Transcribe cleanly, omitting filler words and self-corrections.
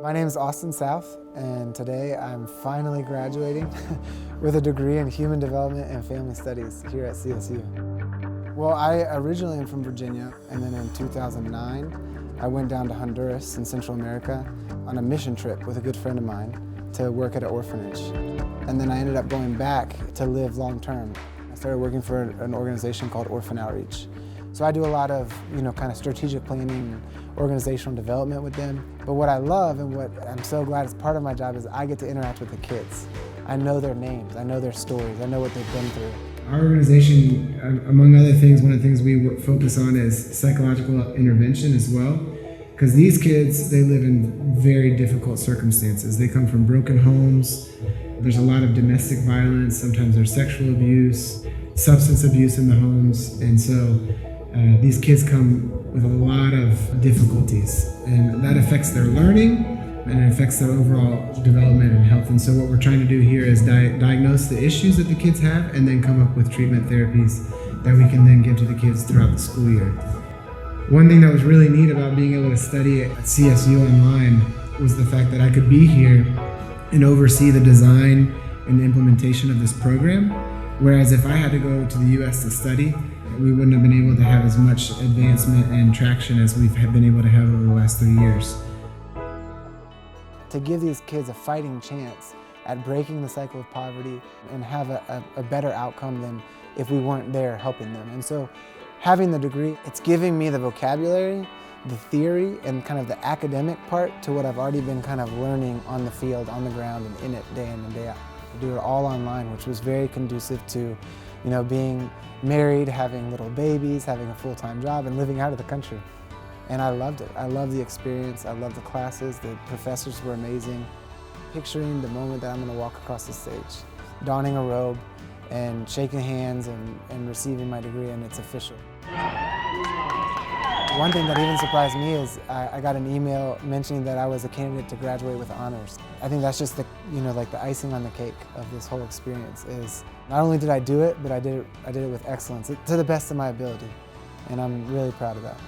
My name is Austin South, and today I'm finally graduating with a degree in Human Development and Family Studies here at CSU. Well, I originally am from Virginia, and then in 2009, I went down to Honduras in Central America on a mission trip with a good friend of mine to work at an orphanage. And then I ended up going back to live long term. I started working for an organization called Orphan Outreach. So I do a lot of, kind of strategic planning and organizational development with them. But what I love and what I'm so glad is part of my job is I get to interact with the kids. I know their names, I know their stories, I know what they've been through. Our organization, among other things, one of the things we focus on is psychological intervention as well. Because these kids, they live in very difficult circumstances. They come from broken homes. There's a lot of domestic violence. Sometimes there's sexual abuse, substance abuse in the homes. And so these kids come with a lot of difficulties, and that affects their learning and it affects their overall development and health. And so what we're trying to do here is diagnose the issues that the kids have and then come up with treatment therapies that we can then give to the kids throughout the school year. One thing that was really neat about being able to study at CSU Online was the fact that I could be here and oversee the design and the implementation of this program. Whereas if I had to go to the US to study, we wouldn't have been able to have as much advancement and traction as we've been able to have over the last 3 years. To give these kids a fighting chance at breaking the cycle of poverty and have a better outcome than if we weren't there helping them. And so having the degree, it's giving me the vocabulary, the theory, and kind of the academic part to what I've already been kind of learning on the field, on the ground, and in it day in and day out. I do it all online, which was very conducive to being married, having little babies, having a full-time job, and living out of the country. And I loved it. I loved the experience. I loved the classes. The professors were amazing. Picturing the moment that I'm going to walk across the stage, donning a robe and shaking hands and receiving my degree, and it's official. One thing that even surprised me is I got an email mentioning that I was a candidate to graduate with honors. I think that's just the icing on the cake of this whole experience. Is not only did I do it, but I did it with excellence, to the best of my ability, and I'm really proud of that.